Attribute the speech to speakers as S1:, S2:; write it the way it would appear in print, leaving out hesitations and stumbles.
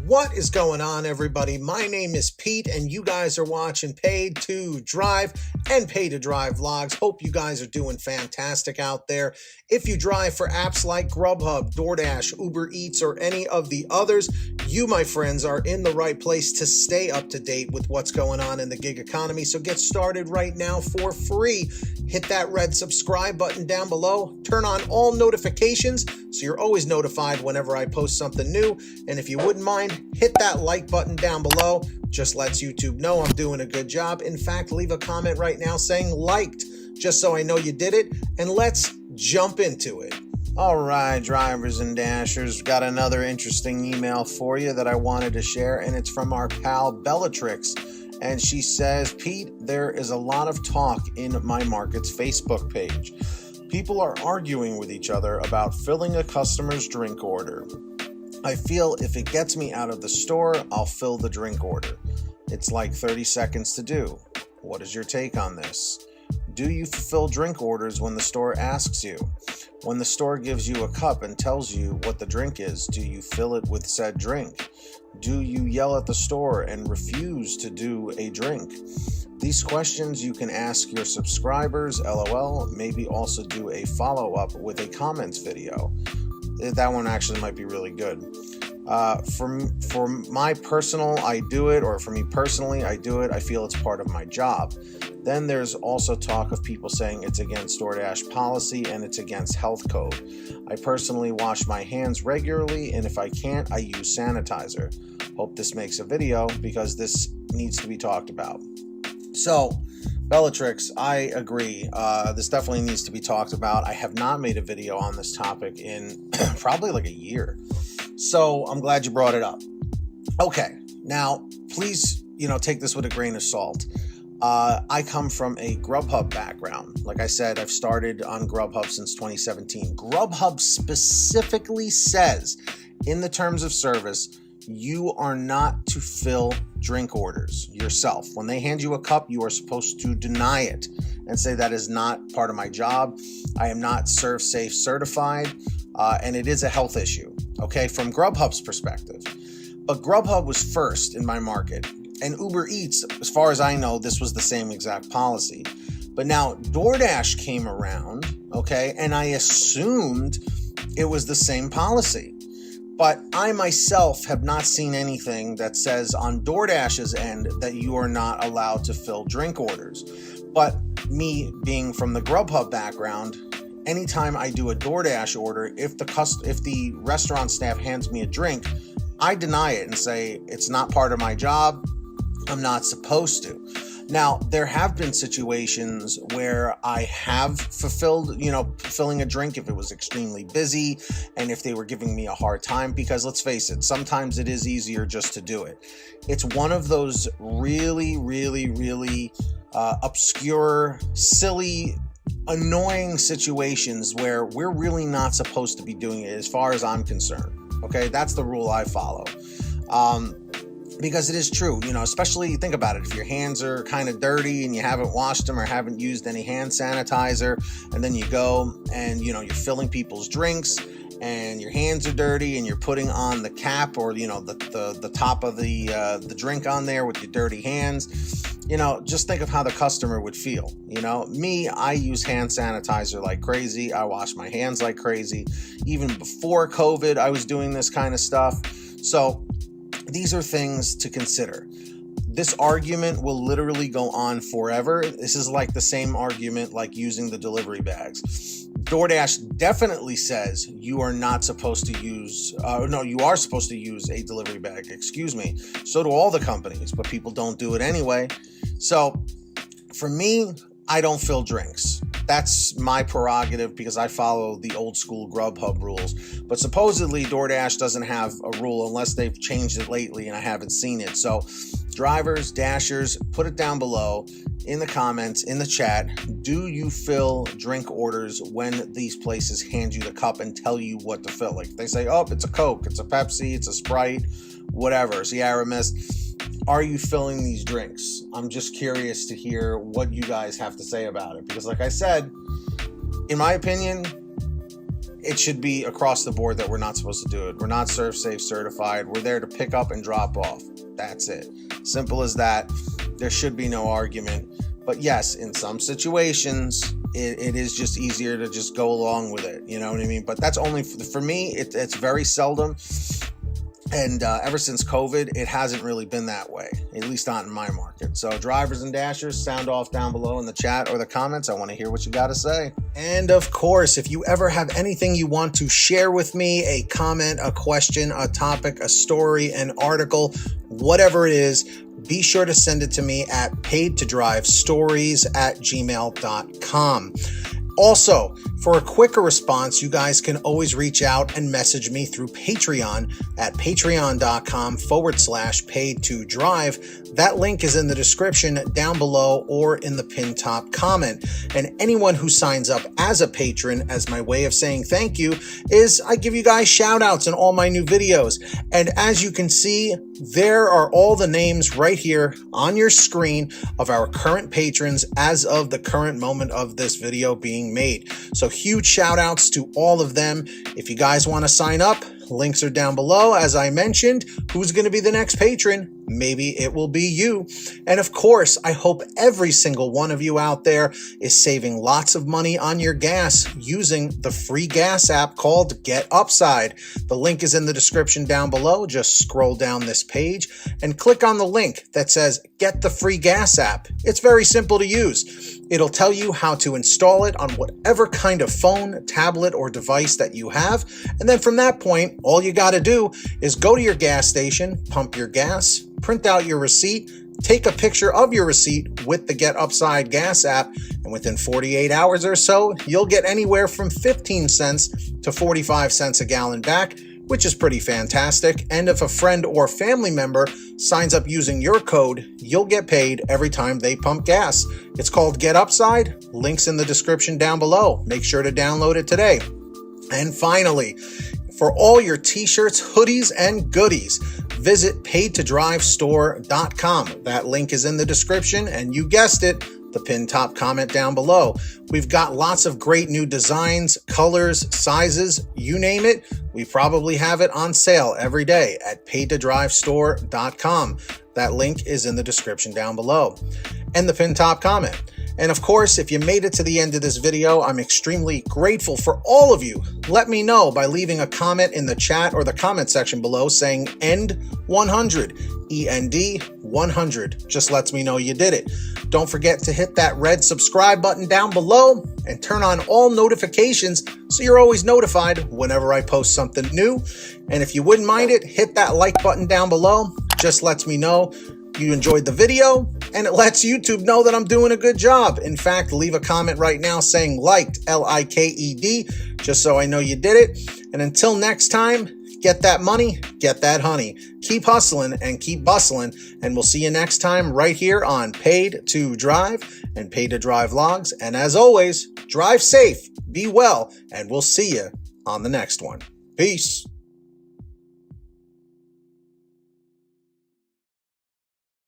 S1: What is going on, everybody? My name is Pete, and you guys are watching Paid to Drive and Pay to Drive vlogs. Hope you guys are doing fantastic out there. If you drive for apps like GrubHub, DoorDash, Uber Eats, or any of the others, you, my friends, are in the right place to stay up to date with what's going on in the gig economy. So get started right now for free. Hit that red subscribe button down below. Turn on all notifications so you're always notified whenever I post something new. And if you wouldn't mind, hit that like button down below. Just lets YouTube know I'm doing a good job. In fact, leave a comment right now saying liked, just so I know you did it. And let's jump into it. All right, drivers and dashers, got another interesting email for you that I wanted to share, and it's from our pal Bellatrix. And she says, Pete, there is a lot of talk in my market's Facebook page. People are arguing with each other about filling a customer's drink order. I feel if it gets me out of the store, I'll fill the drink order. It's like 30 seconds to do. What is your take on this? Do you fulfill drink orders when the store asks you? When the store gives you a cup and tells you what the drink is, do you fill it with said drink? Do you yell at the store and refuse to do a drink? These questions you can ask your subscribers, LOL. Maybe also do a follow-up with a comments video. That one actually might be really good. For my personal, I do it, or for me personally, I do it. I feel it's part of my job. Then there's also talk of people saying it's against DoorDash policy and it's against health code. I personally wash my hands regularly, and if I can't, I use sanitizer. Hope this makes a video because this needs to be talked about. So, Bellatrix, I agree. This definitely needs to be talked about. I have not made a video on this topic in probably like a year. So I'm glad you brought it up. Okay, now please, take this with a grain of salt. I come from a GrubHub background. Like I said, I've started on GrubHub since 2017. GrubHub specifically says in the terms of service, you are not to fill drink orders yourself. When they hand you a cup, you are supposed to deny it and say that is not part of my job. I am not ServSafe certified, and it is a health issue, okay, from GrubHub's perspective. But GrubHub was first in my market. And Uber Eats, as far as I know, this was the same exact policy. But now DoorDash came around, okay, and I assumed it was the same policy. But I myself have not seen anything that says on DoorDash's end that you are not allowed to fill drink orders. But me being from the GrubHub background, anytime I do a DoorDash order, if the restaurant staff hands me a drink, I deny it and say it's not part of my job. I'm not supposed to. Now, there have been situations where I have fulfilled, filling a drink if it was extremely busy and if they were giving me a hard time, because let's face it, sometimes it is easier just to do it. It's one of those really, really, really obscure, silly, annoying situations where we're really not supposed to be doing it as far as I'm concerned. Okay, that's the rule I follow. Because it is true, especially think about it. If your hands are kind of dirty and you haven't washed them or haven't used any hand sanitizer, and then you go and, you're filling people's drinks and your hands are dirty and you're putting on the cap or, the top of the drink on there with your dirty hands, just think of how the customer would feel. Me, I use hand sanitizer like crazy. I wash my hands like crazy. Even before COVID, I was doing this kind of stuff. So these are things to consider. This argument will literally go on forever. This is like the same argument like using the delivery bags. DoorDash definitely says you are not supposed to use, you are supposed to use a delivery bag, excuse me. So do all the companies, but people don't do it anyway. So for me, I don't fill drinks. That's my prerogative because I follow the old school GrubHub rules. But supposedly DoorDash doesn't have a rule unless they've changed it lately and I haven't seen it. So drivers, dashers, put it down below in the comments, in the chat. Do you fill drink orders when these places hand you the cup and tell you what to fill? Like they say, oh, it's a Coke, it's a Pepsi, it's a Sprite, whatever, Sierra Mist. Are you filling these drinks? I'm just curious to hear what you guys have to say about it. Because like I said, in my opinion, it should be across the board that we're not supposed to do it. We're not ServSafe certified. We're there to pick up and drop off. That's it. Simple as that. There should be no argument. But yes, in some situations, it is just easier to just go along with it. You know what I mean? But that's only for me. It's very seldom. And ever since COVID, it hasn't really been that way, at least not in my market. So drivers and dashers, sound off down below in the chat or the comments. I want to hear what you got to say. And of course, if you ever have anything you want to share with me, a comment, a question, a topic, a story, an article, whatever it is, be sure to send it to me at paidtodrivestories@gmail.com. Also, for a quicker response, you guys can always reach out and message me through Patreon at patreon.com/paid2drive. That link is in the description down below or in the pinned top comment. And anyone who signs up as a patron, as my way of saying thank you, is I give you guys shout outs in all my new videos. And as you can see, there are all the names right here on your screen of our current patrons as of the current moment of this video being made. So huge shout outs to all of them. If you guys want to sign up, links are down below. As I mentioned, who's going to be the next patron? Maybe it will be you. And of course, I hope every single one of you out there is saving lots of money on your gas using the free gas app called Get Upside. The link is in the description down below. Just scroll down this page and click on the link that says Get the Free Gas App. It's very simple to use. It'll tell you how to install it on whatever kind of phone, tablet, or device that you have. And then from that point, all you got to do is go to your gas station, pump your gas, print out your receipt, take a picture of your receipt with the Get Upside gas app, and within 48 hours or so, you'll get anywhere from 15 cents to 45 cents a gallon back, which is pretty fantastic. And if a friend or family member signs up using your code, you'll get paid every time they pump gas. It's called Get Upside. Links in the description down below. Make sure to download it today. And finally, for all your t-shirts, hoodies, and goodies, visit paidtodrivestore.com. That link is in the description, and you guessed it, the pinned top comment down below. We've got lots of great new designs, colors, sizes, you name it. We probably have it on sale every day at paidtodrivestore.com. That link is in the description down below and the pinned top comment. And of course, if you made it to the end of this video, I'm extremely grateful for all of you. Let me know by leaving a comment in the chat or the comment section below saying END 100, END 100. Just lets me know you did it. Don't forget to hit that red subscribe button down below and turn on all notifications so you're always notified whenever I post something new. And if you wouldn't mind it, hit that like button down below. Just lets me know you enjoyed the video, and it lets YouTube know that I'm doing a good job. In fact, leave a comment right now saying liked, L-I-K-E-D, just so I know you did it. And until next time, get that money, get that honey. Keep hustling and keep bustling, and we'll see you next time right here on Paid to Drive and Paid to Drive Vlogs. And as always, drive safe, be well, and we'll see you on the next one. Peace.